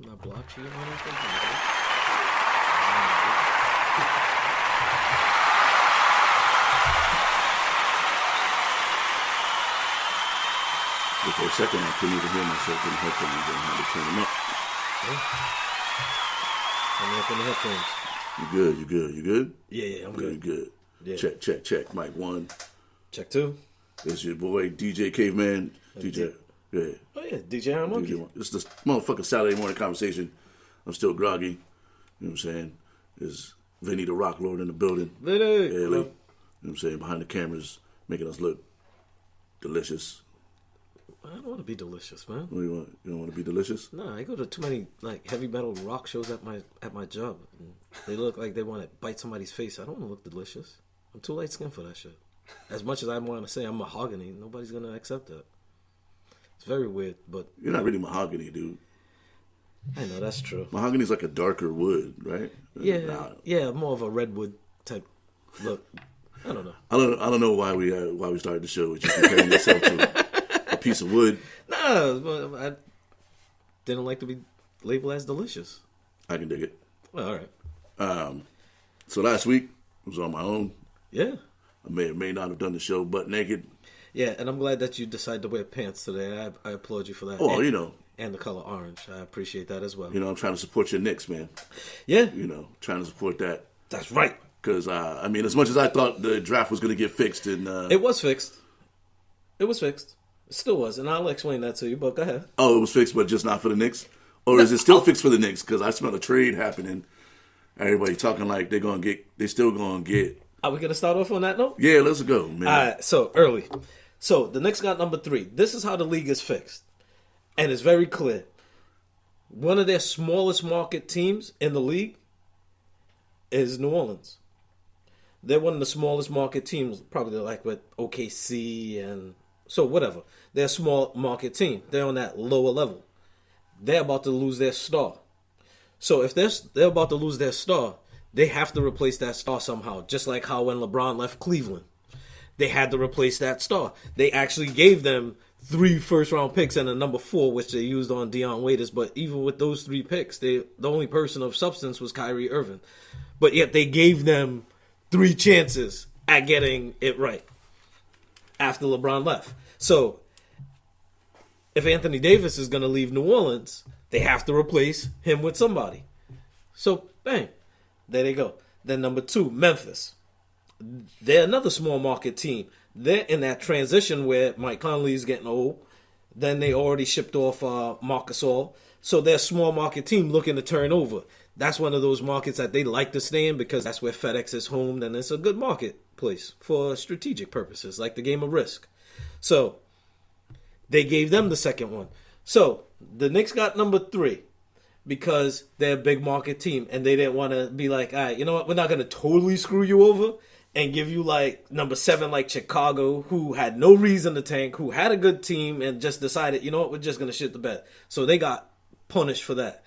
I blocked you on anything. For a second, I couldn't even hear myself in the headphones and I had to turn them up. I'm up in the headphones. You good? You good? You good? Yeah, I'm good. You good? Yeah. Check. Mic 1. Check 2. It's your boy DJ Caveman. DJ. Yeah. Oh yeah, DJ Iron Monkey. It's this motherfucking Saturday morning conversation. I'm still groggy. You know what I'm saying? Is Vinny the Rock Lord in the building? Vinny. Yeah, like, you know what I'm saying? Behind the cameras, making us look delicious. I don't want to be delicious, man. What do you want? You don't want to be delicious? No, I go to too many heavy metal rock shows at my job. They look like they want to bite somebody's face. I don't want to look delicious. I'm too light skinned for that shit. As much as I want to say I'm mahogany, nobody's gonna accept that. It's very weird, but you're not really mahogany, dude. I know that's true. Mahogany is like a darker wood, right? Yeah, more of a redwood type look. I don't know. I don't know why we started the show with you comparing yourself to a piece of wood. No, I didn't like to be labeled as delicious. I can dig it. Well, all right. So last week I was on my own. Yeah. I may or may not have done the show butt naked. Yeah, and I'm glad that you decided to wear pants today. I applaud you for that. Oh, you know. And the color orange. I appreciate that as well. You know, I'm trying to support your Knicks, man. Yeah. You know, trying to support that. That's right. Because, I mean, as much as I thought the draft was going to get fixed. It was fixed. It was fixed. It still was, and I'll explain that to you, but go ahead. Oh, it was fixed, but just not for the Knicks? Or is it still fixed for the Knicks? Because I smell a trade happening. Everybody talking like they still going to get. Are we going to start off on that note? Yeah, let's go, man. All right, so early. So the Knicks got number 3. This is how the league is fixed. And it's very clear. One of their smallest market teams in the league is New Orleans. They're one of the smallest market teams, probably like with OKC and so whatever. They're a small market team. They're on that lower level. They're about to lose their star. So if they're about to lose their star, they have to replace that star somehow. Just like how when LeBron left Cleveland, they had to replace that star. They actually gave them 3 first-round picks and a number 4, which they used on Dion Waiters. But even with those 3 picks, the only person of substance was Kyrie Irving. But yet they gave them 3 chances at getting it right after LeBron left. So if Anthony Davis is going to leave New Orleans, they have to replace him with somebody. So, bang. There they go. Then number 2, Memphis. They're another small market team. They're in that transition where Mike Conley is getting old. Then they already shipped off Marc Gasol. So they're a small market team looking to turn over. That's one of those markets that they like to stay in because that's where FedEx is home. And it's a good marketplace for strategic purposes, like the game of Risk. So they gave them the second one. So the Knicks got number 3 because they're a big market team. And they didn't want to be like, all right, you know what? We're not going to totally screw you over and give you like number 7 like Chicago, who had no reason to tank, who had a good team and just decided, you know what, we're just going to shit the bed. So they got punished for that.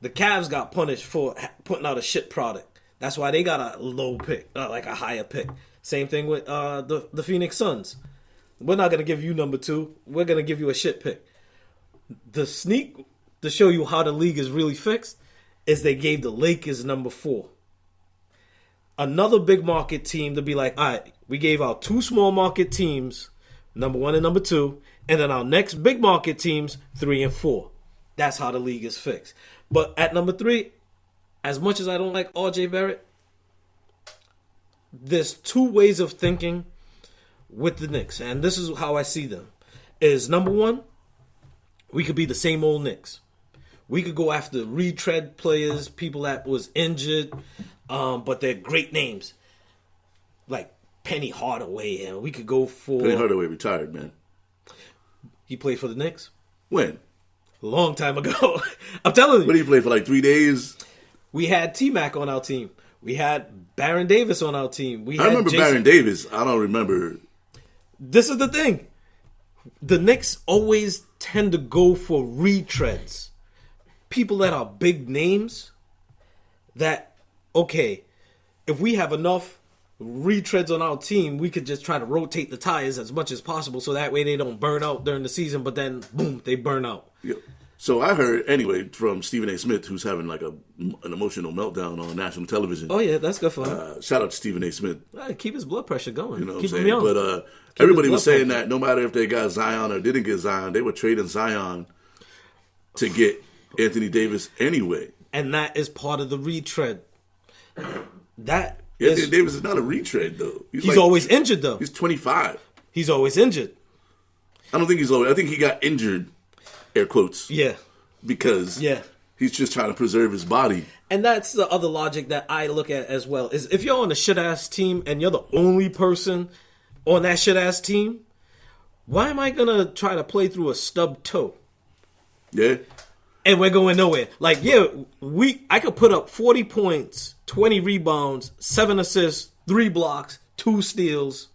The Cavs got punished for putting out a shit product. That's why they got a low pick, like a higher pick. Same thing with the Phoenix Suns. We're not going to give you number 2. We're going to give you a shit pick. The sneak to show you how the league is really fixed is they gave the Lakers number 4. Another big market team to be like, all right, we gave our 2 small market teams, number 1 and number 2, and then our next big market teams, 3 and 4. That's how the league is fixed. But at number 3, as much as I don't like RJ Barrett, there's 2 ways of thinking with the Knicks, and this is how I see them. Is number 1, we could be the same old Knicks. We could go after retread players, people that was injured, but they're great names. Like Penny Hardaway, and we could go for... Penny Hardaway retired, man. He played for the Knicks? When? A long time ago. I'm telling you. What did he play for, like 3 days? We had T-Mac on our team. We had Baron Davis on our team. I remember Baron Davis. I don't remember... This is the thing. The Knicks always tend to go for retreads. People that are big names that, okay, if we have enough retreads on our team, we could just try to rotate the tires as much as possible so that way they don't burn out during the season, but then, boom, they burn out. Yep. So I heard anyway from Stephen A. Smith, who's having like an emotional meltdown on national television. Oh yeah, that's good for him. Shout out to Stephen A. Smith. Keep his blood pressure going. You know what keep I'm him saying? young. But everybody was saying that no matter if they got Zion or didn't get Zion, they were trading Zion to get Anthony Davis anyway. And that is part of the retread. That Anthony Davis is not a retread though. He's like, always injured though. He's 25. He's always injured. I don't think he's always. I think he got injured, air quotes. Yeah. Because he's just trying to preserve his body. And that's the other logic that I look at as well. Is if you're on a shit-ass team and you're the only person on that shit-ass team, why am I going to try to play through a stubbed toe? Yeah. And we're going nowhere. Like, yeah, I could put up 40 points, 20 rebounds, 7 assists, 3 blocks, 2 steals,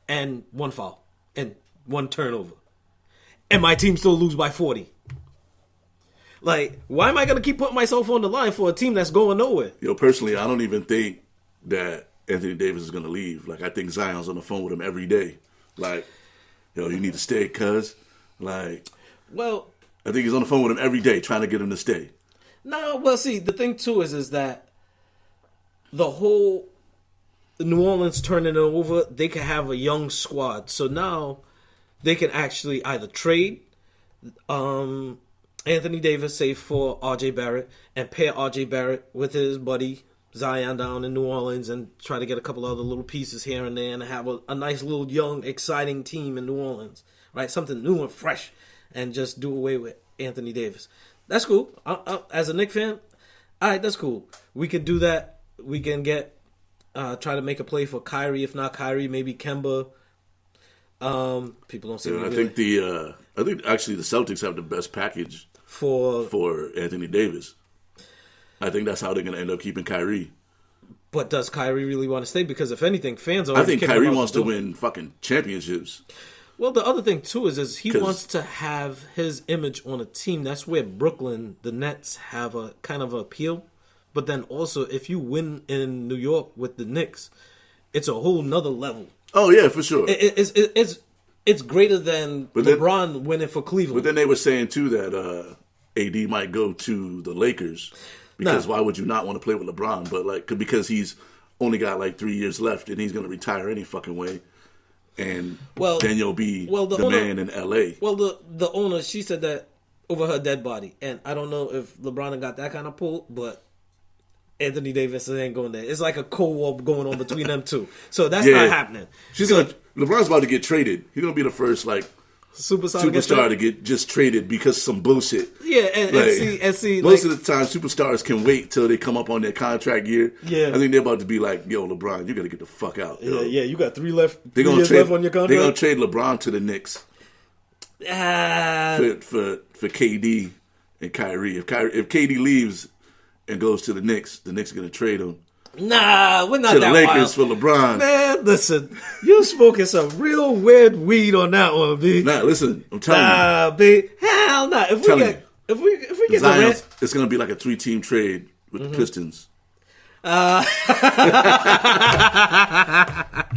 and 1 foul, and 1 turnover. And my team still lose by 40. Like, why am I going to keep putting myself on the line for a team that's going nowhere? Personally, I don't even think that Anthony Davis is going to leave. Like, I think Zion's on the phone with him every day. Like, you need to stay, cuz. Like, well, I think he's on the phone with him every day trying to get him to stay. No, well, see, the thing, too, is that the whole New Orleans turning it over, they can have a young squad. So now they can actually either trade Anthony Davis, say, for R.J. Barrett, and pair R.J. Barrett with his buddy Zion down in New Orleans and try to get a couple other little pieces here and there and have a nice little young, exciting team in New Orleans, right? Something new and fresh, and just do away with Anthony Davis. That's cool. As a Knicks fan, all right, that's cool. We could do that. We can get try to make a play for Kyrie. If not Kyrie, maybe Kemba. People don't see. I think actually the Celtics have the best package for Anthony Davis. I think that's how they're going to end up keeping Kyrie. But does Kyrie really want to stay? Because if anything, fans are. I think Kyrie wants to win fucking championships. Well, the other thing too is he wants to have his image on a team. That's where Brooklyn, the Nets, have a kind of appeal. But then also, if you win in New York with the Knicks, it's a whole nother level. Oh yeah, for sure. It's greater than LeBron winning for Cleveland. But then they were saying too that AD might go to the Lakers because why would you not want to play with LeBron? But because he's only got 3 years left and he's going to retire any fucking way. And then you'll be the man in LA. Well, the owner, she said that over her dead body. And I don't know if LeBron got that kind of pull, but Anthony Davis ain't going there. It's like a cold war going on between them two. So that's not happening. LeBron's about to get traded. He's going to be the first superstar to get just traded because of some bullshit. Yeah, and see, most of the time superstars can wait till they come up on their contract year. Yeah, I think they're about to be like, "Yo, LeBron, you got to get the fuck out." Yo. Yeah, you got 3 left. They're gonna trade left on your contract. They're gonna trade LeBron to the Knicks for KD and Kyrie. If KD leaves and goes to the Knicks are gonna trade him. Nah, we're not to that the Lakers wild. for LeBron. Man, listen, you smoking some real weird weed on that one, B. Nah, listen, I'm telling you. Nah, B. Hell nah. If we get Zion, the it's gonna be like a 3-team trade with the Pistons.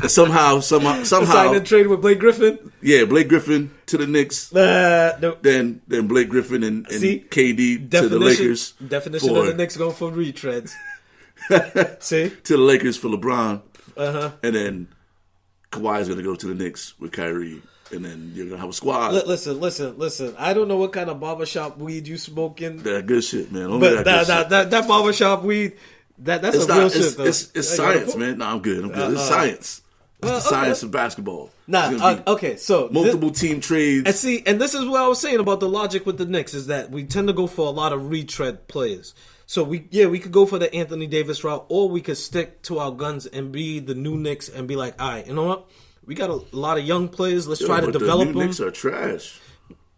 Somehow, sign a trade with Blake Griffin. Yeah, Blake Griffin to the Knicks. No. Then Blake Griffin and KD to the Lakers. Definition of the Knicks going for retreads. See? To the Lakers for LeBron. Uh-huh. And then Kawhi's going to go to the Knicks with Kyrie. And then you're going to have a squad. Listen. I don't know what kind of barbershop weed you smoking. That good shit, man. But that barbershop weed, that's a real shit, though. It's science, man. No, I'm good. It's science. It's the science of basketball. Okay, so multiple team trades. And this is what I was saying about the logic with the Knicks is that we tend to go for a lot of retread players. So we could go for the Anthony Davis route, or we could stick to our guns and be the new Knicks and be like, all right, you know what? We got a lot of young players. Let's try to develop them. The new Knicks are trash.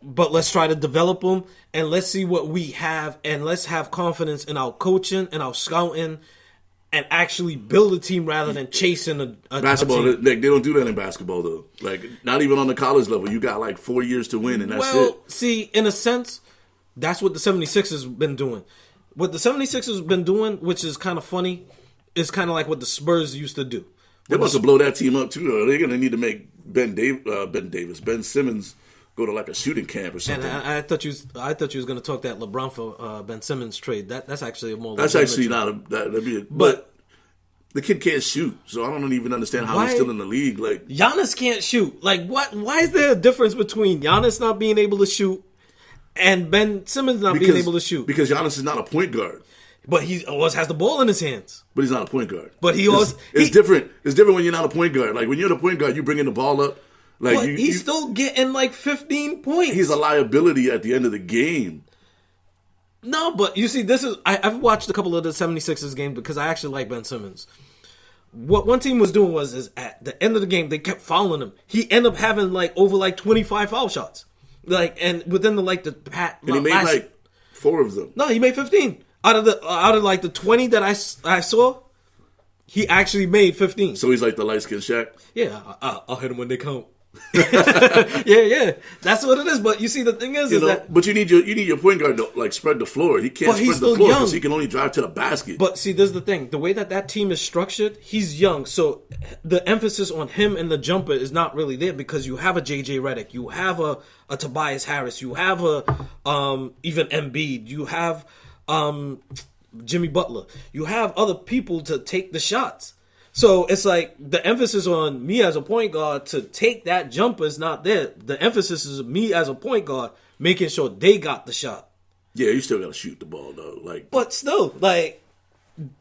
But let's try to develop them, and let's see what we have, and let's have confidence in our coaching and our scouting, and actually build a team rather than chasing a basketball. team. They don't do that in basketball, though. Not even on the college level. You got 4 years to win, and that's it. Well, see, in a sense, that's what the 76ers been doing. What the 76ers been doing, which is kind of funny, is kind of like what the Spurs used to do. They must have blow that team up, too. They're going to need to make Ben Simmons go to like a shooting camp or And something. I thought you was going to talk that LeBron for Ben Simmons trade. That's actually a more. That's actually not a that'd be. But the kid can't shoot, so I don't even understand how he's still in the league. Like Giannis can't shoot. Like what? Why is there a difference between Giannis not being able to shoot and Ben Simmons not being able to shoot? Because Giannis is not a point guard. But he always has the ball in his hands. But he's not a point guard. But it's different. It's different when you're not a point guard. Like when you're the point guard, you bringing the ball up. Like but he's still getting like 15 points. He's a liability at the end of the game. No, but you see, I've watched a couple of the 76ers games because I actually like Ben Simmons. What one team was doing is at the end of the game they kept fouling him. He ended up having over 25 foul shots. And within the he made 4 of them. No, he made 15. Out of the 20 that I saw, he actually made 15. So he's like the light skinned Shaq? Yeah, I'll hit him when they count. yeah. That's what it is. But you see, the thing is that. But you need your point guard to spread the floor. He can't spread the floor because he can only drive to the basket. But see, this is the thing. The way that team is structured, he's young. So the emphasis on him and the jumper is not really there because you have a JJ Redick, you have a Tobias Harris, you have a even Embiid, you have Jimmy Butler. You have other people to take the shots. So it's like the emphasis on me as a point guard to take that jumper is not there. The emphasis is me as a point guard making sure they got the shot. Yeah, you still got to shoot the ball though. But still, that's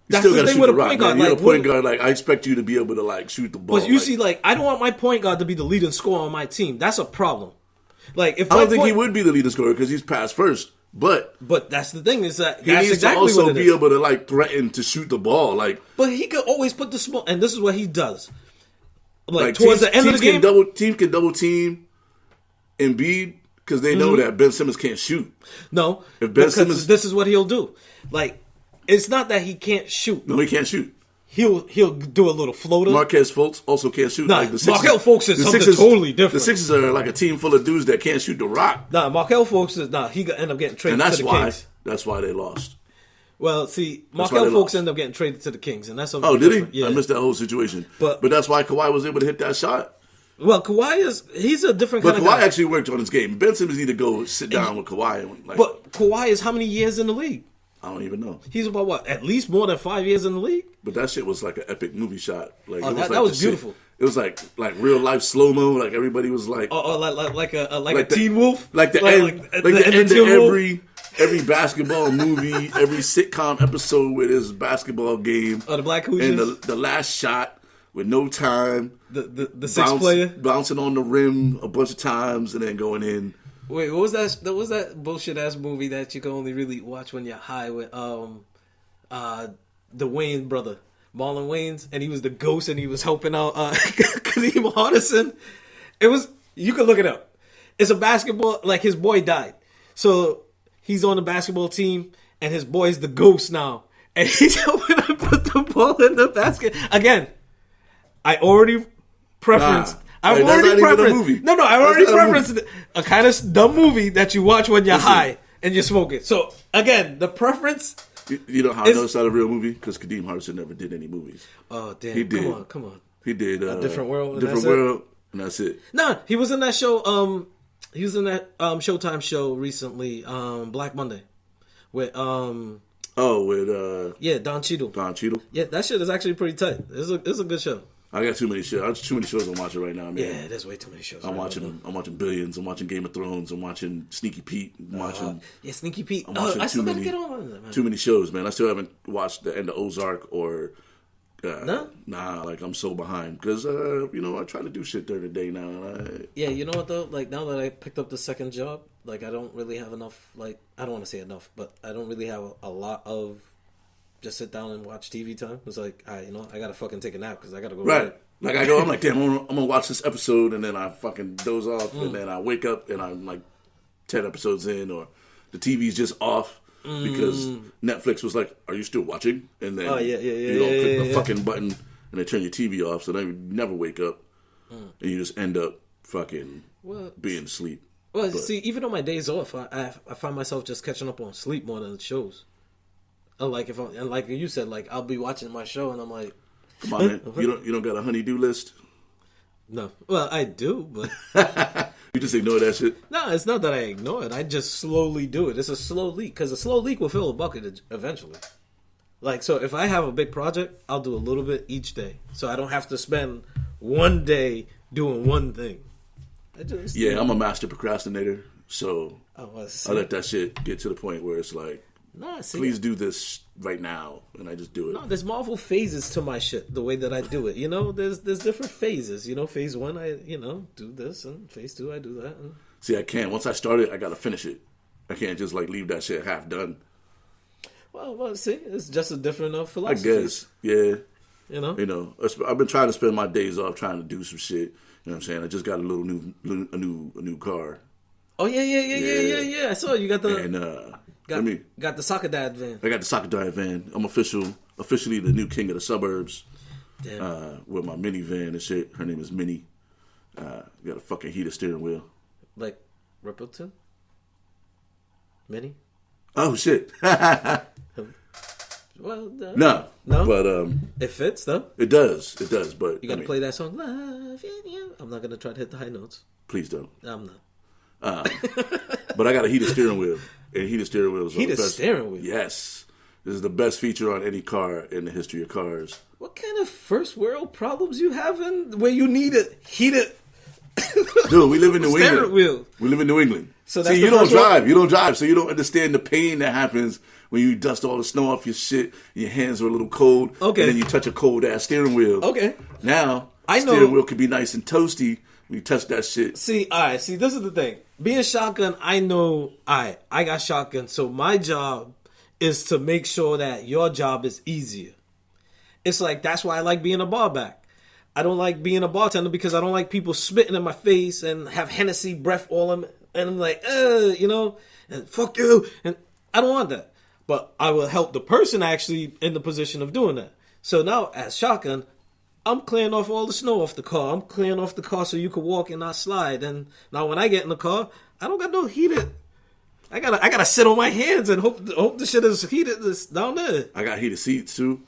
still the thing with a point guard. You're a point guard. I expect you to be able to shoot the ball. But you see, I don't want my point guard to be the leading scorer on my team. That's a problem. If I don't think he would be the leading scorer because he's passed first. But that's the thing is that he needs exactly to also what it be is. able to threaten to shoot the ball. But he could always put the small, and this is what he does. Towards the end of the game, teams can double team Embiid because they know that Ben Simmons can't shoot. No, if Ben Simmons, this is what he'll do. It's not that he can't shoot. No, he can't shoot. He'll do a little floater. Marquez Fultz also can't shoot. Nah, Markelle Fultz is something totally different. The Sixers are like a team full of dudes that can't shoot the rock. Nah, Markelle Fultz is he end up getting traded to the Kings. That's why they lost. Well, see, Markelle Fultz ended up getting traded to the Kings, and that's something. Oh, did different. he? Yeah. I missed that whole situation. But that's why Kawhi was able to hit that shot. Well, he's a different kind of guy. But Kawhi actually worked on his game. Ben Simmons need to go sit down with Kawhi. But Kawhi is how many years in the league? I don't even know. He's about what? At least more than 5 years in the league. But that shit was like an epic movie shot. That was beautiful. It was like real life slow mo. Everybody was like a Teen Wolf. Like the end of every basketball movie, every sitcom episode with his basketball game. The Black Hoosiers. And the last shot with no time. The sixth player bouncing on the rim a bunch of times and then going in. Wait, what was that? What was that bullshit ass movie that you can only really watch when you're high with the Wayne brother, Marlon Wayans, and he was the ghost and he was helping out Kadeem Hardison. You can look it up. It's a basketball, his boy died, so he's on the basketball team and his boy's the ghost now, and he's helping him put the ball in the basket again. I already preferenced. I've already preferenced. No, I already preferenced a kind of dumb movie that you watch when you're high and you're smoking. So again, the preference. You know how I know it's not a real movie? Because Kadeem Hardison never did any movies. Oh damn! He did. Come on. He did A Different World. And that's it. Nah, he was in that show. He was in that Showtime show recently, Black Monday, with Don Cheadle. Don Cheadle. Yeah, that shit is actually pretty tight. It's a good show. I got too many shows. Too many shows I'm watching right now, man. Yeah, there's way too many shows. I'm watching Billions. I'm watching Game of Thrones. I'm watching Sneaky Pete. Sneaky Pete. I'm watching I still gotta get on that, man. Too many shows, man. I still haven't watched the end of Ozark or. No? Nah, I'm so behind because I try to do shit during the day now. Yeah, you know what though? Now that I picked up the second job, I don't really have enough. I don't want to say enough, but I don't really have a lot of. Just sit down and watch TV time. It's I gotta fucking take a nap because I gotta go. Right. I'm like, damn, I'm gonna watch this episode, and then I fucking doze off, and then I wake up, and I'm 10 episodes in, or the TV's just off because Netflix was like, "Are you still watching?" And then click the fucking button, and they turn your TV off, so then you never wake up, and you just end up fucking being asleep. Well, see, even on my days off, I find myself just catching up on sleep more than shows. Like you said, I'll be watching my show and I'm like, come on, man, you don't got a honey-do list? No, well I do, but You just ignore that shit. No, it's not that I ignore it. I just slowly do it. It's a slow leak because a slow leak will fill a bucket eventually. Like, so if I have a big project, I'll do a little bit each day. So I don't have to spend one day doing one thing. I'm a master procrastinator. So I let that shit get to the point where it's like, please do this right now. And I just do it. No, there's multiple phases to my shit, the way that I do it. You know, there's different phases. You know, phase 1, I, do this. And phase 2, I do that. And... See, I can't. Once I start it, I got to finish it. I can't just, like, leave that shit half done. Well, see, it's just a different philosophy. I guess, yeah. You know, I've been trying to spend my days off trying to do some shit. You know what I'm saying? I just got a new car. Oh yeah. I saw you got the got the soccer dad van. I got the soccer dad van. I'm officially the new king of the suburbs. Damn. With my minivan and shit. Her name is Minnie. Got a fucking heated steering wheel. Like Rippleton? Minnie? Oh shit. Well, no, but it fits though. It does, but you gotta play that song. Love you. I'm not gonna try to hit the high notes. Please don't. I'm not. But I got a heated steering wheel, and heated steering wheels. Heated steering wheel. Yes, this is the best feature on any car in the history of cars. What kind of first world problems you having where you need it heated? Dude, we live in New England. Wheel. We live in New England. So that's you don't drive. You don't drive, so you don't understand the pain that happens when you dust all the snow off your shit. And your hands are a little cold. Okay. And then you touch a cold ass steering wheel. Okay. Now, I know steering wheel could be nice and toasty when you touch that shit. See, all right. See, this is the thing. Being shotgun, I know. I got shotgun, so my job is to make sure that your job is easier. It's like that's why I like being a bar back. I don't like being a bartender because I don't like people spitting in my face and have Hennessy breath all in, and I'm like, and fuck you, and I don't want that. But I will help the person actually in the position of doing that. So now, as shotgun, I'm clearing off all the snow off the car. I'm clearing off the car so you can walk and not slide. And now when I get in the car, I don't got no heated. I gotta sit on my hands and hope the shit is heated down there. I got heated seats too.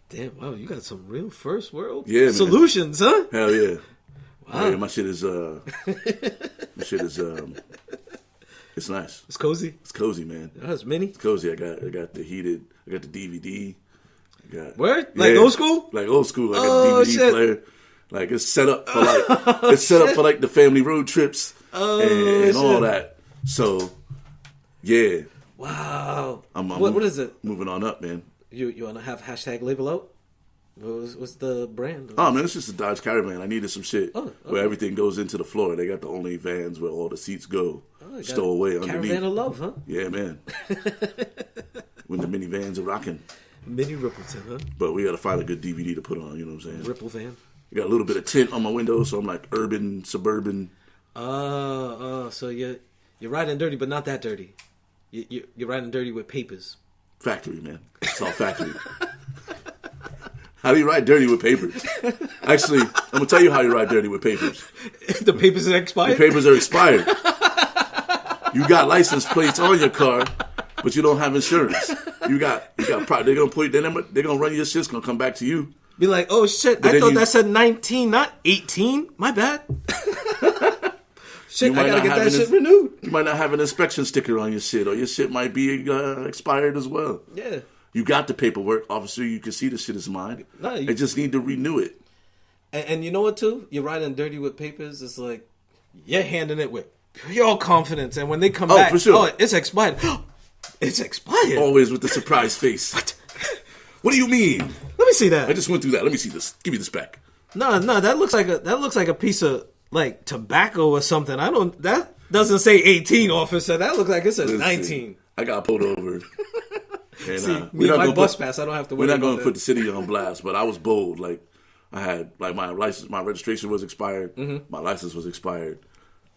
Damn, wow, you got some real first world solutions, huh? Hell yeah. Wow. Yeah, my shit is it's nice. It's cozy. It's cozy, man. Oh, it's mini. It's cozy. I got the heated. I got the DVD. Word? Like old school? Like old school. I got the DVD player. Like it's set up for like the family road trips and all that. So yeah. Wow. I'm what is it? Moving on up, man. You want to have hashtag label out? What's the brand? Oh man, it's just a Dodge Caravan. I needed some shit where everything goes into the floor. They got the only vans where all the seats go stowaway underneath. Caravan of love, huh? Yeah, man. When the minivans are rocking. Mini Rippleton, huh? But we got to find a good DVD to put on. You know what I'm saying? Ripple van. I got a little bit of tint on my window, so I'm like urban, suburban. So you're riding dirty, but not that dirty. You're riding dirty with papers. Factory, man. It's all factory. How do you ride dirty with papers? Actually, I'm going to tell you how you ride dirty with papers. The papers are expired? The papers are expired. You got license plates on your car, but you don't have insurance. They're going to run your shit. It's going to come back to you. Be like, oh shit, I thought that said 19, not 18. My bad. Shit, I gotta get that shit renewed. You might not have an inspection sticker on your shit, or your shit might be expired as well. Yeah. You got the paperwork, officer. You can see the shit is mine. I just need to renew it. And you know what, too? You're riding dirty with papers. It's like you're handing it with pure confidence. And when they come back, for sure. It's expired. It's expired. Always with the surprise face. What? What do you mean? Let me see that. I just went through that. Let me see this. Give me this back. No, that looks like a piece of like tobacco or something. That doesn't say 18, officer. That looks like it says 19. I got pulled over. And see, my bus pass, I don't have to worry We're not about going to put the city on blast, but I was bold. Like, I had, like, my license, my registration was expired. Mm-hmm. My license was expired.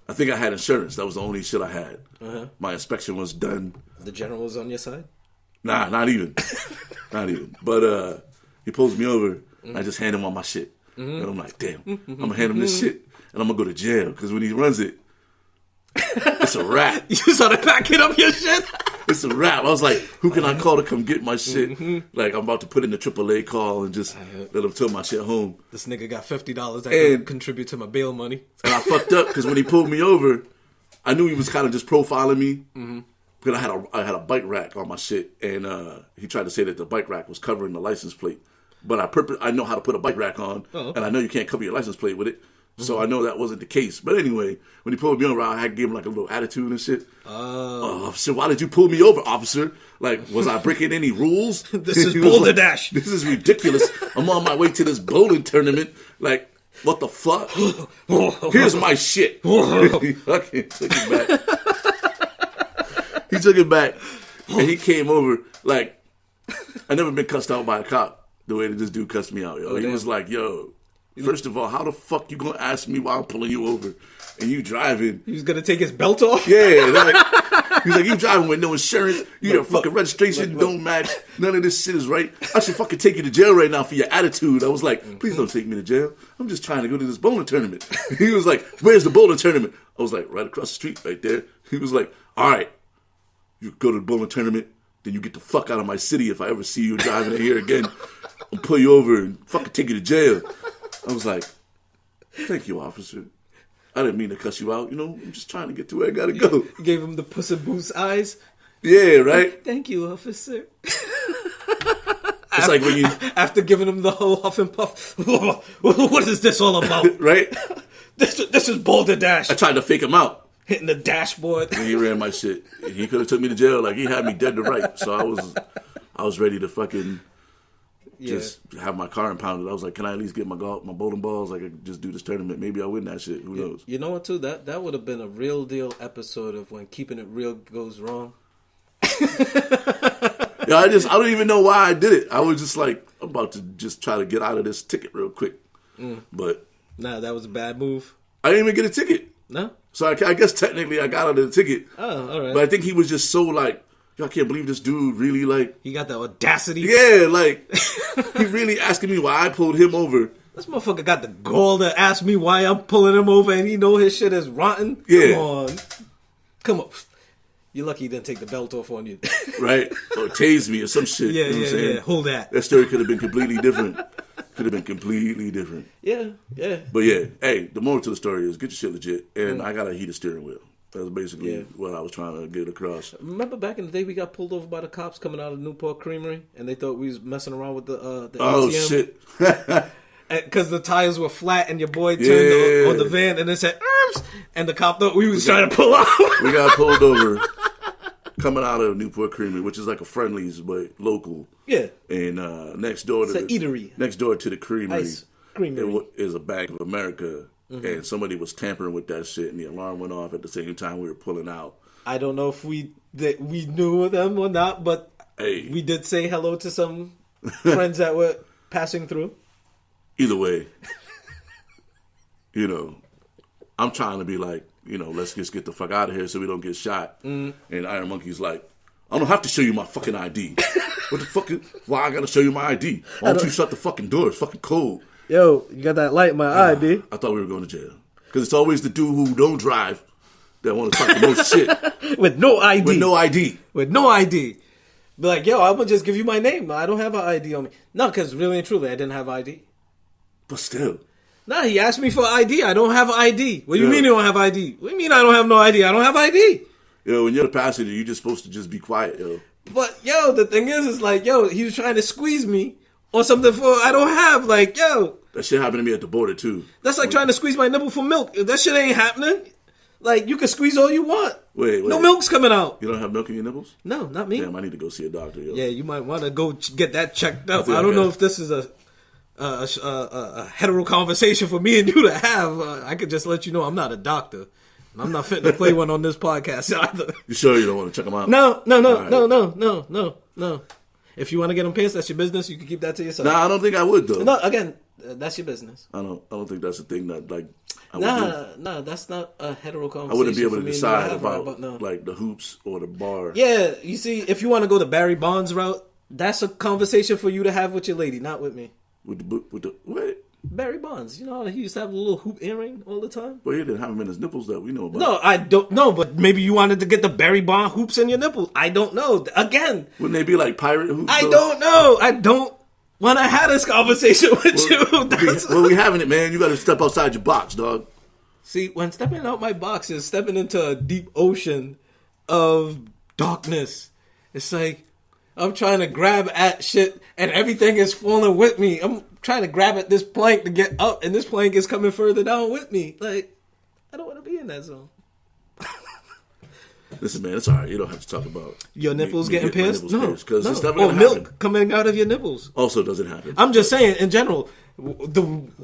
I think I had insurance. That was the only shit I had. Uh-huh. My inspection was done. The general was on your side? Nah, not even. Not even. But he pulls me over, and I just hand him all my shit. Mm-hmm. And I'm like, damn, I'm going to hand him this shit, and I'm going to go to jail. Because when he runs it, It's a wrap. You started packing up your shit? It's a wrap. I was like, who can I call to come get my shit? Like, I'm about to put in the AAA call and just let them tow my shit home. This nigga got $50 that can contribute to my bail money. And I fucked up because when he pulled me over, I knew he was kind of just profiling me. Because I had a bike rack on my shit. And he tried to say that the bike rack was covering the license plate. But I know how to put a bike rack on. Oh, okay. And I know you can't cover your license plate with it. So I know that wasn't the case. But anyway, when he pulled me over, I gave him like a little attitude and shit. Officer, why did you pull me over, officer? Like, was I breaking any rules? This is Boulder Dash. This is ridiculous. I'm on my way to this bowling tournament. Like, what the fuck? Here's my shit. He fucking took it back. He took it back. And he came over. Like, I never been cussed out by a cop the way that this dude cussed me out, yo. He was like, yo, first of all, how the fuck you gonna ask me why I'm pulling you over and you driving? He was gonna take his belt off? Yeah, like, he's like, you driving with no insurance, your fucking registration don't match, none of this shit is right. I should fucking take you to jail right now for your attitude. I was like, please don't take me to jail. I'm just trying to go to this bowling tournament. He was like, where's the bowling tournament? I was like, right across the street right there. He was like, all right, you go to the bowling tournament, then you get the fuck out of my city if I ever see you driving in here again. I'll pull you over and fucking take you to jail. I was like, thank you, officer. I didn't mean to cuss you out. You know, I'm just trying to get to where I gotta go. You gave him the Puss in Boots eyes. Yeah, right? Thank you, officer. It's like when you... After giving him the whole huff and puff, what is this all about? Right? This is Boulder Dash. I tried to fake him out. Hitting the dashboard. And he ran my shit. He could have took me to jail. Like, he had me dead to right. So I was ready to fucking... just have my car impounded. I was like, can I at least get my bowling balls? I could just do this tournament. Maybe I'll win that shit. Who knows? You know what, too? That would have been a real deal episode of when keeping it real goes wrong. Yeah, I don't even know why I did it. I was just like, I'm about to just try to get out of this ticket real quick. But nah, that was a bad move. I didn't even get a ticket. No? So I guess technically I got out of the ticket. Oh, all right. But I think he was just so like, I can't believe this dude really like... He got the audacity. Yeah, like, he really asking me why I pulled him over. This motherfucker got the gall to ask me why I'm pulling him over and he know his shit is rotten. Yeah. Come on. You're lucky he didn't take the belt off on you. Right? Or tase me or some shit. Yeah, you know what I'm saying? Hold that. That story could have been completely different. Yeah. But yeah, hey, the moral to the story is get your shit legit. And I got a heated steering wheel. That's basically what I was trying to get across. Remember back in the day we got pulled over by the cops coming out of Newport Creamery and they thought we was messing around with the oh, ATM? Shit. Because the tires were flat and your boy turned on the van and it said, "Erms," and the cop thought we was trying to pull out. We got pulled over coming out of Newport Creamery, which is like a Friendly's, but local. Yeah. And next door to the eatery. Next door to the creamery, Creamery. Is a Bank of America. And somebody was tampering with that shit, and the alarm went off at the same time we were pulling out. I don't know if we knew them or not, but we did say hello to some friends that were passing through. Either way, I'm trying to be like, let's just get the fuck out of here so we don't get shot. And Iron Monkey's like, I don't have to show you my fucking ID. What the fuck? Why I gotta show you my ID? Why don't you shut the fucking door? It's fucking cold. Yo, you got that light in my eye, dude. I thought we were going to jail. Because it's always the dude who don't drive that want to talk the most shit. With no ID. With no ID. Be like, yo, I'm going to just give you my name. I don't have an ID on me. No, because really and truly, I didn't have ID. But still. Nah, he asked me for ID. I don't have ID. What do you mean you don't have ID? What do you mean I don't have no ID? I don't have ID. Yo, when you're the passenger, you're just supposed to just be quiet, yo. But, yo, the thing is like, yo, he was trying to squeeze me. Or something I don't have, like, yo. That shit happened to me at the border, too. That's like trying to squeeze my nipple for milk. That shit ain't happening. Like, you can squeeze all you want. Wait. No milk's coming out. You don't have milk in your nipples? No, not me. Damn, I need to go see a doctor, yo. Yeah, you might want to go get that checked out. I don't know if this is a hetero conversation for me and you to have. I could just let you know I'm not a doctor. And I'm not fitting to play one on this podcast either. You sure you don't want to check them out? No. If you want to get them pissed, that's your business. You can keep that to yourself. Nah, I don't think I would, though. No, again, that's your business. I don't think that's a thing that, like, I would do. Nah, that's not a hetero conversation. I wouldn't be able to decide about like, the hoops or the bar. Yeah, you see, if you want to go the Barry Bonds route, that's a conversation for you to have with your lady, not with me. With the what? Barry Bonds. You know how he used to have a little hoop earring all the time? Well, he didn't have him in his nipples that we know about. No, I don't know, but maybe you wanted to get the Barry Bond hoops in your nipples. I don't know. Again, Wouldn't they be like pirate hoops? I though? don't know. I don't want to have this conversation with you. That's- We having it, man. You got to step outside your box, dog. See, when stepping out my box is stepping into a deep ocean of darkness. It's like I'm trying to grab at shit and everything is falling with me. I'm trying to grab at this plank to get up and this plank is coming further down with me. Like, I don't want to be in that zone. Listen, man, it's all right. You don't have to talk about Your nipples me getting getting my pierced? nipples No. pierced, 'cause no. it's never Or gonna milk happen. coming out of your nipples. Also doesn't happen. I'm just saying, in general,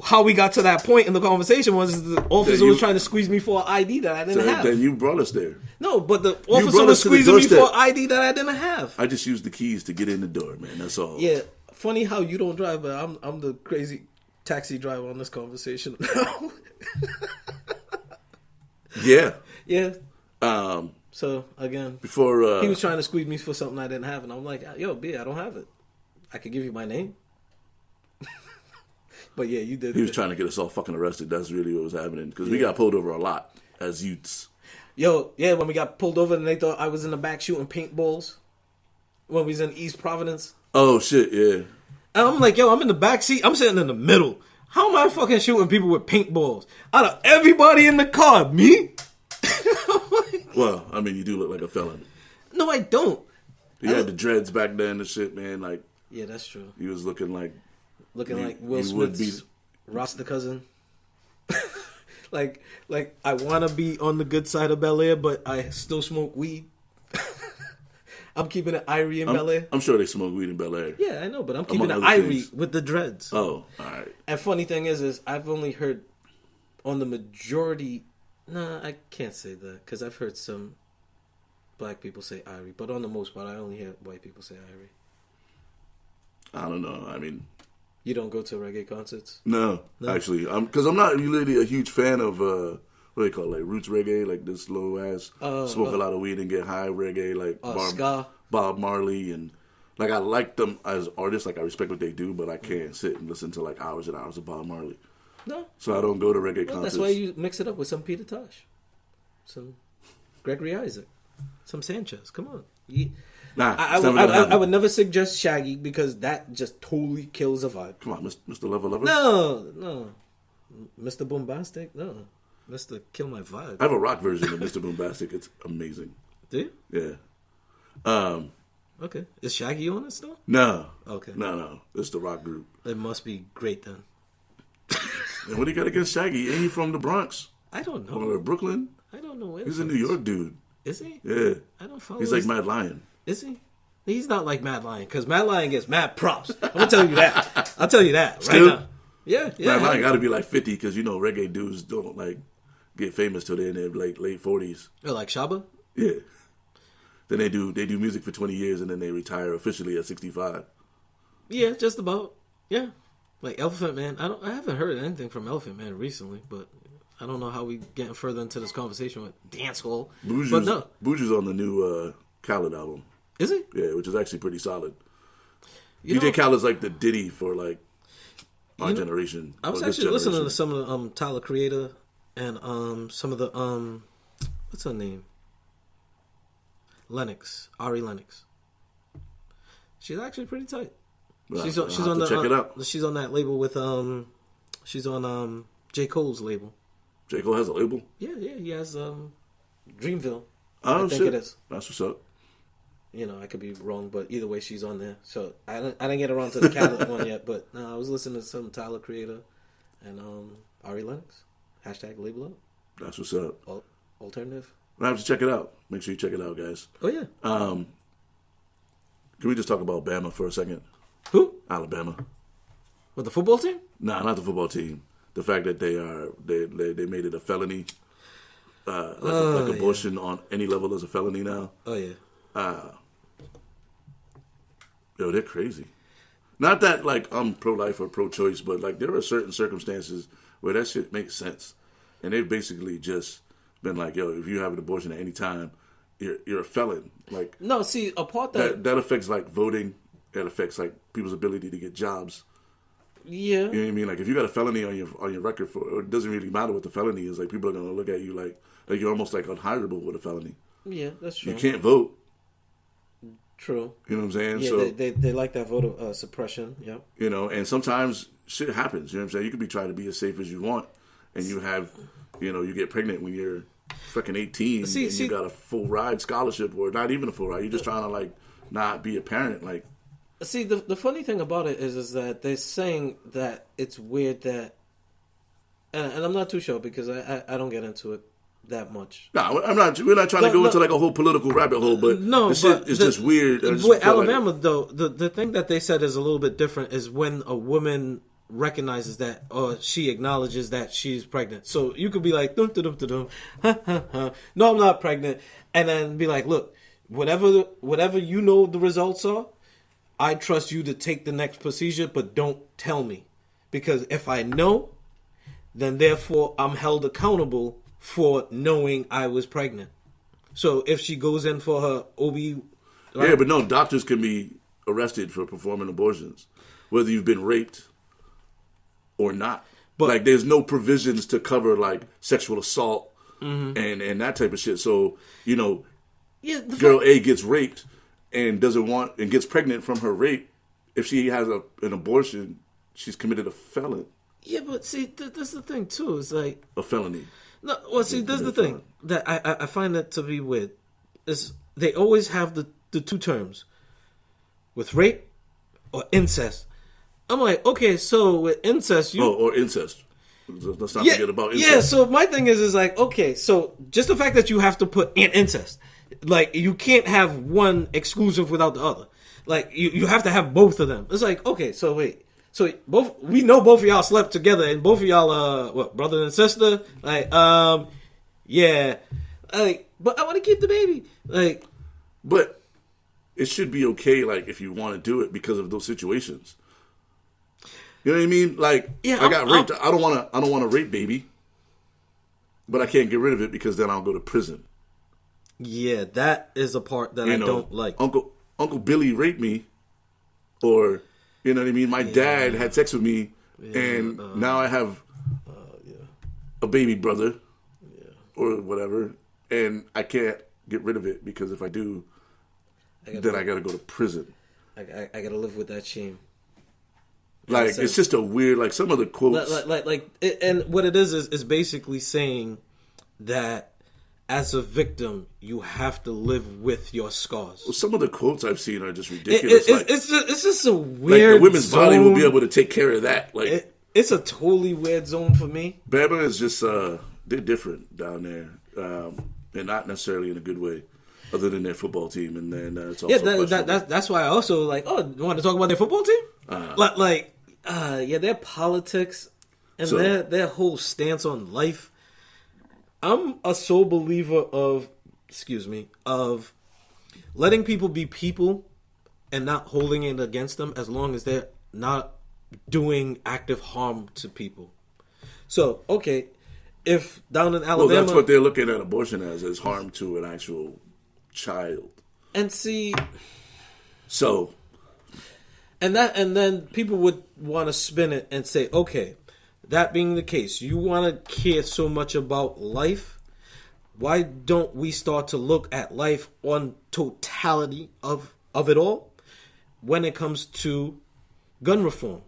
how we got to that point in the conversation was the officer was trying to squeeze me for an ID that I didn't have. Then you brought us there. No, but the officer brought was us to the squeezing me for doorstep. an ID that I didn't have. I just used the keys to get in the door, man. That's all. Yeah, funny how you don't drive, but I'm the crazy taxi driver on this conversation. Yeah. Yeah. Um, So again, before he was trying to squeeze me for something I didn't have, and I'm like, "Yo, B, I don't have it. I could give you my name." But yeah, you did. he was trying to get us all fucking arrested. That's really what was happening because we got pulled over a lot as youths. Yo, yeah, when we got pulled over and they thought I was in the back shooting paintballs when we was in East Providence. Oh shit, yeah. And I'm like, yo, I'm in the back seat. I'm sitting in the middle. How am I fucking shooting people with paintballs? Out of everybody in the car, me? Well, I mean, you do look like a felon. No, I don't. You had the dreads back then and shit, man. Like, Yeah, that's true. you was looking like Looking You- like Will you would Smith's Rasta cousin. like I want to be on the good side of Bel Air, but I still smoke weed. I'm keeping it Irie in Bel Air. I'm sure they smoke weed in Bel Air. Yeah, I know, but I'm keeping it Among other Irie things. with the dreads. Oh, all right. And funny thing is I've only heard on the majority. Nah, I can't say that because I've heard some black people say Irie, but on the most part, I only hear white people say Irie. I don't know. I mean, You don't go to reggae concerts? no. Actually, because I'm not really a huge fan of what do they call it, like roots reggae, like this low ass smoke a lot of weed and get high reggae, like ska. Bob Marley, and like I like them as artists. Like I respect what they do, but I can't sit and listen to like hours and hours of Bob Marley. No. So I don't go to reggae Well, concerts. that's why you mix it up with some Peter Tosh, some Gregory Isaac, some Sanchez. Come on. Nah, I it's never gonna happen. would never suggest Shaggy because that just totally kills a vibe. Come on, Mr. Lover Lover. No. Mr. Bombastic? No. Mr. Kill My Vibe. I have a rock version of Mr. Boombastic. It's amazing. Do you? Yeah. Okay. Is Shaggy on it still? No. Okay. No. It's the rock group. It must be great then. And what do you got against Shaggy? Ain't he from the Bronx? I don't know. Or Brooklyn? I don't know where He's a New York dude. Is he? Yeah. I don't follow He's like his- Mad Lion. Is he? He's not like Mad Lion because Mad Lion gets mad props. I'm gonna tell you that. I'll tell you that Still? right now. Yeah. Mad Lion got to be like 50 because, you know, reggae dudes don't like get famous till they're in their late 40s. Oh, like Shaba? Yeah. Then they do music for 20 years and then they retire officially at 65. Yeah, just about. Yeah. Like Elephant Man. I haven't heard anything from Elephant Man recently, but I don't know how we getting further into this conversation with dancehall. But no. Buju's on the new Khaled album. Is he? Yeah, which is actually pretty solid. You DJ know, Khaled's like the Diddy for like our You know, generation. I was or this actually listening generation. to some of the Tyler Creator and some of the what's her name? Lennox, Ari Lennox. She's actually pretty tight. Well, She's I'll on have the to check it out. she's on that label with she's on J. Cole's label. J. Cole has a label? Yeah, he has Dreamville. Oh, I think shit. it is. That's what's up. You know, I could be wrong, but either way, she's on there. So I didn't get around to the Khaled one yet, but no, I was listening to some Tyler Creator and Ari Lennox. # label up. That's what's up. Alternative. I have to check it out. Make sure you check it out, guys. Oh yeah. Can we just talk about Bama for a second? Who? Alabama. With the football team? Nah, not the football team. The fact that they made it a felony, like abortion on any level is a felony now. Oh yeah. Yo, they're crazy. Not that like I'm pro-life or pro-choice, but like there are certain circumstances where that shit makes sense, and they've basically just been like, yo, if you have an abortion at any time, you're a felon. Like No, see, a part that affects like voting. That affects like people's ability to get jobs. Yeah. You know what I mean? Like if you got a felony on your record for, it doesn't really matter what the felony is. Like people are gonna look at you like you're almost like unhireable with a felony. Yeah, that's true. You can't vote. True. You know what I'm saying? Yeah, so they like that voter suppression. Yeah. you know, and sometimes shit happens. You know what I'm saying? You could be trying to be as safe as you want, and you have, you get pregnant when you're fucking 18, and you got a full ride scholarship, or not even a full ride. You're just trying to like not be a parent, like. See, the funny thing about it is that they're saying that it's weird that, and I'm not too sure because I don't get into it that much. No, I'm not. We're not trying to go into like a whole political rabbit hole, but this shit is just weird. With Alabama, though, the thing that they said is a little bit different is when a woman recognizes that or she acknowledges that she's pregnant. So you could be like, dum dum dum dum, no, I'm not pregnant, and then be like, look, whatever you know the results are. I trust you to take the next procedure, but don't tell me. Because if I know, then therefore I'm held accountable for knowing I was pregnant. So if she goes in for her OB... Right? Yeah, but no, doctors can be arrested for performing abortions, whether you've been raped or not. But like there's no provisions to cover like sexual assault and that type of shit. So, girl A gets raped and doesn't want and gets pregnant from her rape, if she has an abortion, she's committed a felon. Yeah, but see, that's the thing too. It's like a felony. No, well, see, that's the thing that I find that to be weird. Is they always have the two terms, with rape or incest. I'm like, okay, so with incest, or incest. Let's not forget about incest. Yeah, so my thing is like, okay, so just the fact that you have to put in incest. Like, you can't have one exclusive without the other. Like, you have to have both of them. It's like, okay, so wait. So we know both of y'all slept together and both of y'all, brother and sister? Like, yeah. Like, but I want to keep the baby. Like. But it should be okay, like, if you want to do it because of those situations. You know what I mean? Like, yeah, I got raped. I don't want to rape baby. But I can't get rid of it because then I'll go to prison. Yeah, that is a part that I don't like. Uncle Billy raped me, or you know what I mean. My dad had sex with me, and now I have a baby brother, or whatever, and I can't get rid of it because if I do, then I got to go to prison. I got to live with that shame. Like it's just a weird, like some of the quotes, like, and what it is basically saying that. As a victim, you have to live with your scars. Well, some of the quotes I've seen are just ridiculous. It's just a weird. Like the women's zone. body will be able to take care of that. Like it's a totally weird zone for me. Bama is just they're different down there, and not necessarily in a good way, other than their football team. And then it's also that's why I also like. Oh, you want to talk about their football team? Their politics and their whole stance on life. I'm a sole believer of letting people be people and not holding it against them as long as they're not doing active harm to people. So, okay, if down in Alabama... Well, that's what they're looking at abortion as harm to an actual child. And see... So... And then people would want to spin it and say, okay... That being the case, you want to care so much about life. Why don't we start to look at life on totality of it all when it comes to gun reform?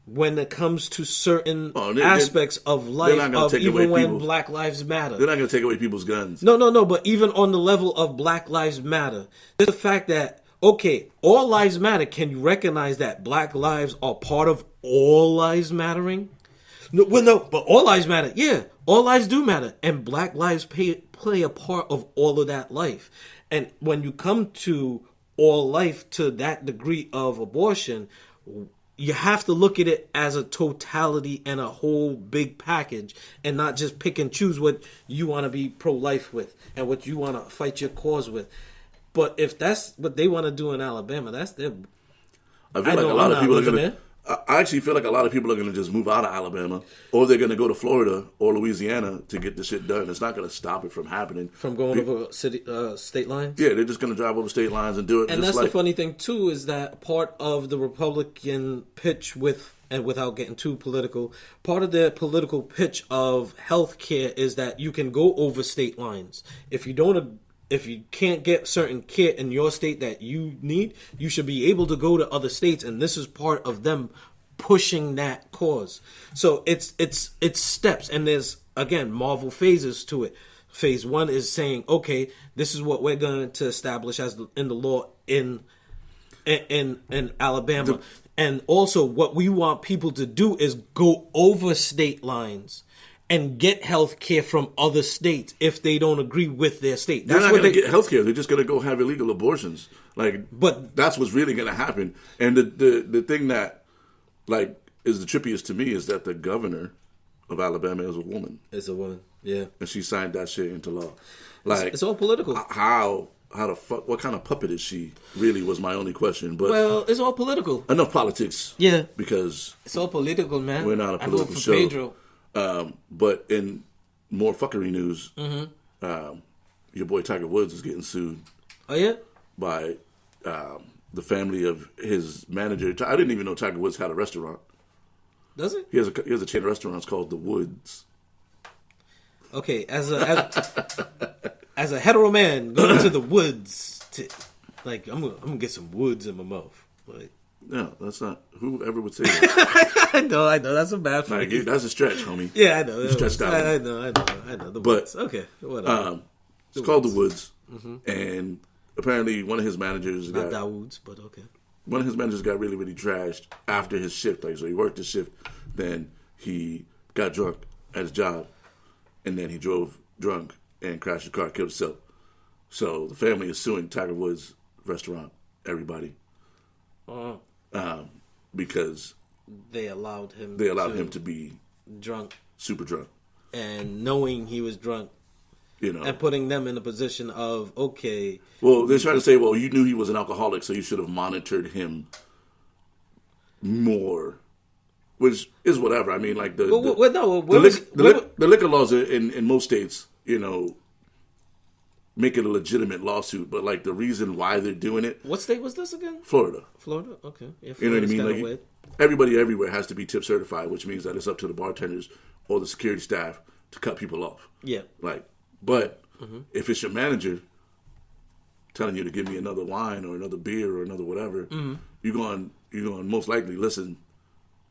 When it comes to certain aspects of life, of even when Black Lives Matter. They're not going to take away people's guns. No, but even on the level of Black Lives Matter, there's the fact that, okay, all lives matter. Can you recognize that Black lives are part of all lives mattering? No, but all lives matter. Yeah, all lives do matter. And Black lives play a part of all of that life. And when you come to all life to that degree of abortion, you have to look at it as a totality and a whole big package and not just pick and choose what you want to be pro-life with and what you want to fight your cause with. But if that's what they want to do in Alabama, that's their... I feel like a lot of people are going to... I actually feel like a lot of people are going to just move out of Alabama, or they're going to go to Florida or Louisiana to get the shit done. It's not going to stop it from happening. From going over state lines? Yeah, they're just going to drive over state lines and do it. And that's the funny thing, too, is that part of the Republican pitch and without getting too political, part of their political pitch of health care is that you can go over state lines. If you can't get certain care in your state that you need, you should be able to go to other states, and this is part of them pushing that cause. So it's steps, and there's, again, Marvel phases to it. Phase 1 is saying, okay, this is what we're going to establish in the law in Alabama. And also what we want people to do is go over state lines and get health care from other states if they don't agree with their state. They're not going to get health care. They're just going to go have illegal abortions. But that's what's really going to happen. And the thing that, is the trippiest to me is that the governor of Alabama is a woman. It's a woman, yeah. And she signed that shit into law. It's all political. How the fuck? What kind of puppet is she? Really was my only question. But it's all political. Enough politics. Yeah, because it's all political, man. We're not a political show. Pedro. But in more fuckery news, your boy Tiger Woods is getting sued. Oh yeah, by the family of his manager. I didn't even know Tiger Woods had a restaurant. Does it? He has a chain of restaurants called The Woods. Okay, as a hetero man going to the woods, I'm gonna get some woods in my mouth. No, that's not. Whoever would say that? I know. That's a bad phrase. That's a stretch, homie. Yeah, I know. You stretched out. I know. The woods. Okay, whatever. It's called The Woods, and apparently one of his managers not Dawood's, but okay. One of his managers got really, really trashed after his shift. So he worked his shift, then he got drunk at his job, and then he drove drunk and crashed his car, killed himself. So the family is suing Tiger Woods restaurant, everybody, because they allowed him to be drunk, super drunk, and knowing he was drunk, and putting them in a position of okay. Well, they're trying to say, well, you knew he was an alcoholic, so you should have monitored him more. Which is whatever. I mean, the liquor laws in most states, make it a legitimate lawsuit. But the reason why they're doing it. What state was this again? Florida. Florida. Okay. Yeah, you know what I mean? Everybody everywhere has to be tip certified, which means that it's up to the bartenders or the security staff to cut people off. Yeah. But if it's your manager telling you to give me another wine or another beer or another whatever, you're going to most likely listen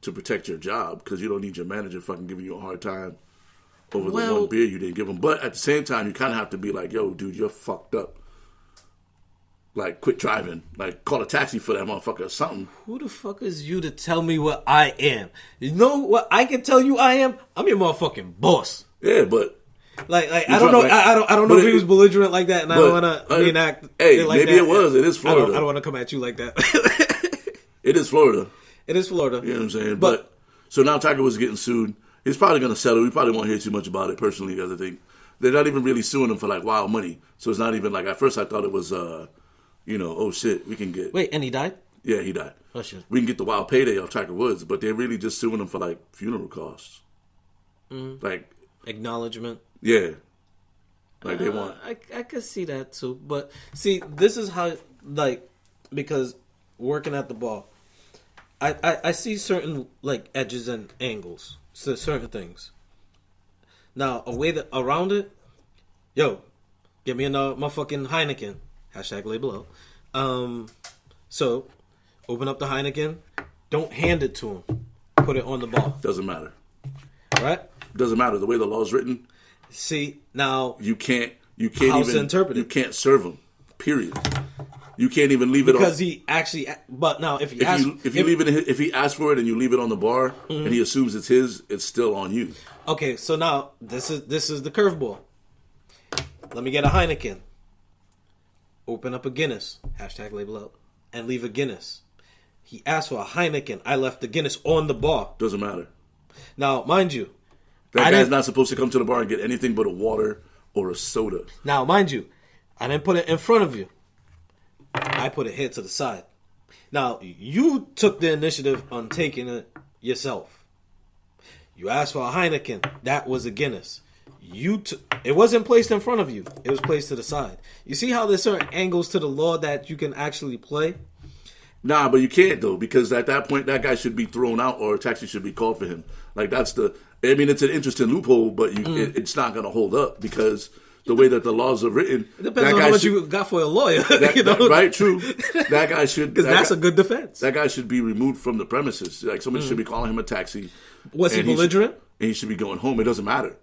to protect your job because you don't need your manager fucking giving you a hard time over the one beer you didn't give them. But at the same time, you kind of have to be like, yo, dude, you're fucked up. Quit driving. Call a taxi for that motherfucker or something. Who the fuck is you to tell me what I am? You know what I can tell you I am? I'm your motherfucking boss. Yeah, but... I don't know. I don't know if he was belligerent like that, and I don't want to reenact. Hey, like maybe that. It was. It is Florida. I don't want to come at you like that. It is Florida. It is Florida. You know what I'm saying? But so now Tiger was getting sued. He's probably going to settle. We probably won't hear too much about it personally, because I think they're not even really suing him for wild money. So it's not even at first I thought it was, oh shit, we can get. Wait, and he died? Yeah, he died. Oh shit. We can get the wild payday off Tiger Woods, but they're really just suing him for funeral costs. Acknowledgement. Yeah. They want. I could see that too, but see, this is how because working at the bar, I see certain edges and angles to certain things. Now a way around it, yo, get me my fucking Heineken. # label out. So open up the Heineken. Don't hand it to him. Put it on the bar. Doesn't matter. Right? Doesn't matter. The way the law is written. See, now you can't how even to interpret it. You can't serve him. Period. You can't even leave it because he actually. But now, if he asks for it and you leave it on the bar and he assumes it's his, it's still on you. Okay, so now this is the curveball. Let me get a Heineken. Open up a Guinness. # label out and leave a Guinness. He asked for a Heineken. I left the Guinness on the bar. Doesn't matter. Now, mind you. That guy's not supposed to come to the bar and get anything but a water or a soda. Now, mind you, I didn't put it in front of you. I put it here to the side. Now, you took the initiative on taking it yourself. You asked for a Heineken. That was a Guinness. It wasn't placed in front of you. It was placed to the side. You see how there's certain angles to the law that you can actually play? Nah, but you can't, though, because at that point, that guy should be thrown out or a taxi should be called for him. Like, it's an interesting loophole, but it's not going to hold up because the way that the laws are written. It depends on how much you got for a lawyer. Right, true. That guy should. Because that's a good defense. That guy should be removed from the premises. Like, somebody should be calling him a taxi. Was he belligerent? And he should be going home. It doesn't matter.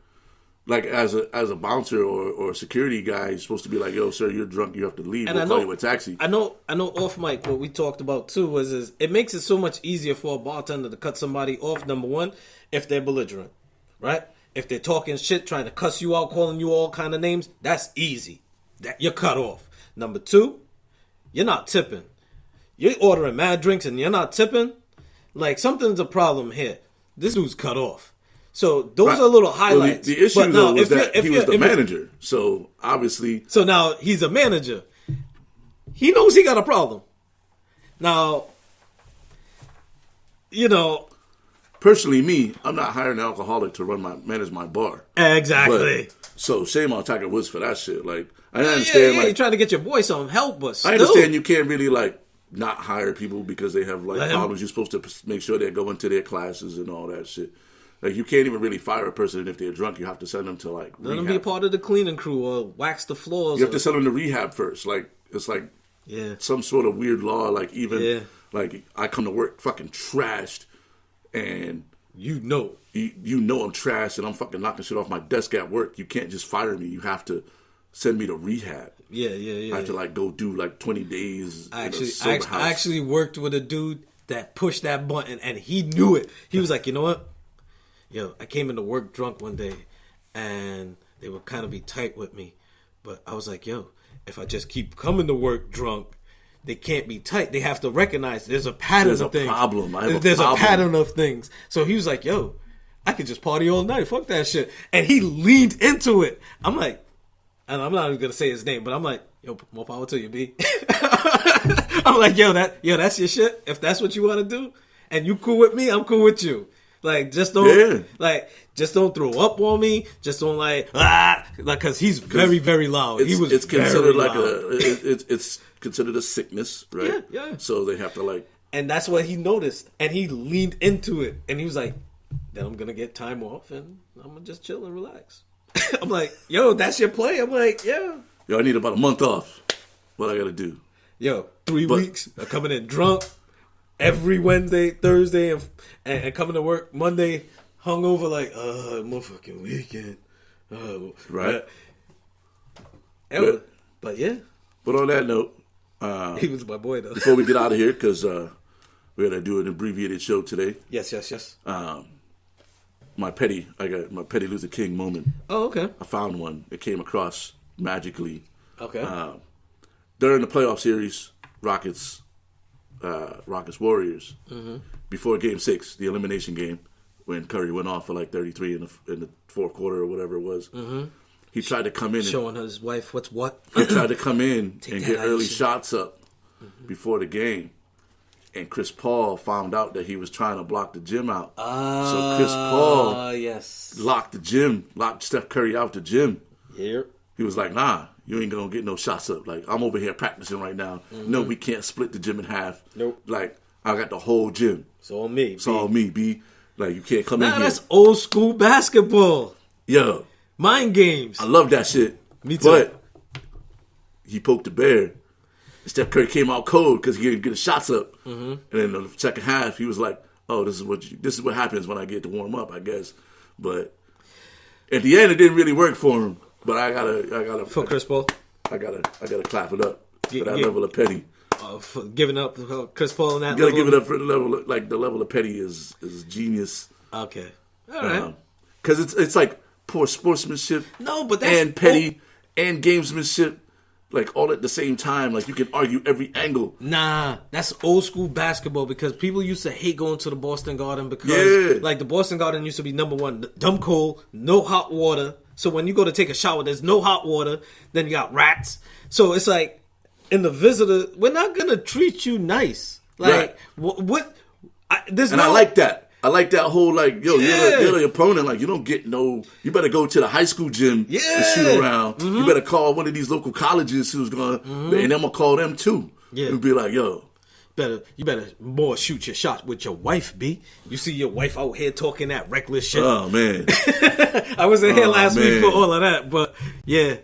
Like, as a bouncer or a security guy, you're supposed to be like, yo, sir, you're drunk, you have to leave, we'll call you a taxi. I know off mic, what we talked about too is it makes it so much easier for a bartender to cut somebody off, number one, if they're belligerent, right? If they're talking shit, trying to cuss you out, calling you all kind of names, that's easy. You're cut off. Number two, you're not tipping. You're ordering mad drinks and you're not tipping. Like, something's a problem here. This dude's cut off. So those are little highlights. Well, the issue, though, was that he was the manager. So, obviously... So now he's a manager. He knows he got a problem. Now, personally, me, I'm not hiring an alcoholic to manage my bar. Exactly. So, shame on Tiger Woods for that shit. Like, I understand... you're trying to get your boy some help, but still. I understand you can't really, not hire people because they have, problems. You're supposed to make sure they're going to their classes and all that shit. Like, you can't even really fire a person if they're drunk. You have to send them to, let them be a part of the cleaning crew or wax the floors. You have to send them to rehab first. Like, it's like some sort of weird law. Like, even, I come to work fucking trashed and... You know I'm trashed and I'm fucking knocking shit off my desk at work. You can't just fire me. You have to send me to rehab. Yeah. I have to, go do, 20 days I actually worked with a dude that pushed that button and he knew it. He was like, you know what? Yo, I came into work drunk one day, and they would kind of be tight with me. But I was like, yo, if I just keep coming to work drunk, they can't be tight. They have to recognize there's a pattern of things. There's a problem. There's a pattern of things. So he was like, yo, I could just party all night. Fuck that shit. And he leaned into it. I'm like, and I'm not even going to say his name, but I'm like, yo, more power to you, B. I'm like, yo, that's your shit. If that's what you want to do, and you cool with me, I'm cool with you. Like, just don't throw up on me. Just don't because he's very, very loud. It's considered loud. It's considered a sickness, right? Yeah. So they have to and that's what he noticed, and he leaned into it, and he was like, "Then I'm gonna get time off, and I'm gonna just chill and relax." I'm like, "Yo, that's your play." I'm like, "Yeah." Yo, I need about a month off. What I gotta do? Yo, 3 weeks. I'm coming in drunk. Every Wednesday, Thursday, and coming to work Monday, hungover motherfucking weekend. Right. But yeah. But on that note, he was my boy though. Before we get out of here, because we're gonna do an abbreviated show today. Yes. I got my Petty Luther King moment. Oh, okay. I found one. It came across magically. Okay. During the playoff series, Rockets Warriors, before Game 6, the elimination game, when Curry went off for 33 in the fourth quarter or whatever it was, he tried to come in. Showing his wife what's what. He tried to come in and get early shots up before the game. And Chris Paul found out that he was trying to block the gym out. So Chris Paul locked Steph Curry out the gym. Yep. He was like, nah, you ain't going to get no shots up. I'm over here practicing right now. No, we can't split the gym in half. Nope. I got the whole gym. It's all me. It's all me, B. You can't come in here. That's old school basketball. Yo. Mind games. I love that shit. Me too. But he poked the bear. Steph Curry came out cold because he didn't get his shots up. And then in the second half, he was like, "Oh, this is what happens when I get to warm up, I guess." But at the end, it didn't really work for him. But I gotta for Chris Paul. I gotta clap it up for that level of petty. For giving up Chris Paul in that. You gotta give it up for the level. The level of petty is genius. Okay, all right. Because it's like poor sportsmanship. No, but that's and petty and gamesmanship. All at the same time, you can argue every angle. Nah, that's old school basketball because people used to hate going to the Boston Garden because, the Boston Garden used to be number one, dumb cold, no hot water. So when you go to take a shower, there's no hot water. Then you got rats. So it's and the visitor, we're not gonna treat you nice. Like Right. what? And I like that. I like that whole like, yo, Yeah. you're the opponent. Like, you don't get no. You better go to the high school gym and shoot around. You better call one of these local colleges who's going, and I'm gonna call them too. Yeah. And be like, yo, You better more shoot your shot with your wife, B. You see your wife out here talking that reckless shit. oh man, I wasn't here last week man. for all of that, but yeah.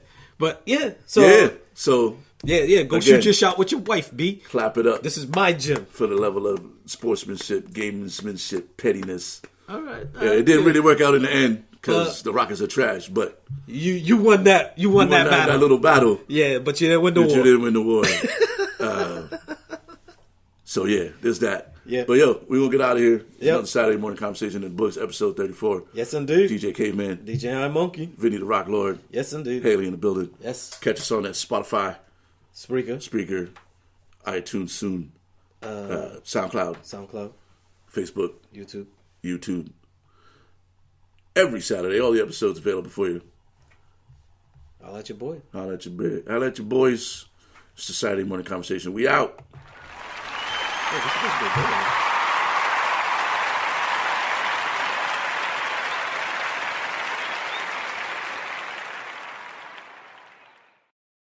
So yeah. So yeah. Go Again. shoot your shot with your wife, B. clap it up This is my gym. for the level of sportsmanship, gamesmanship, pettiness. All right. Yeah, it didn't really work out in the end because the Rockets are trash. But You won that. You won that battle. that little battle. Yeah, but you didn't win the But war. you didn't win the war. So yeah, there's that. Yeah. But yo, we gonna get out of here. It's Yep. Another Saturday morning conversation in the books, episode 34. Yes, indeed. DJ Caveman, DJ I Monkey. Vinny the Rock Lord, Yes, indeed. Haley in the building. Yes. Catch us on that Spotify, Spreaker. Spreaker, iTunes soon, SoundCloud, SoundCloud. Facebook, YouTube. YouTube. Every Saturday, all the episodes available for you. I'll let your boy. I'll let your boys. It's the Saturday morning conversation. We out. Hey, this is good.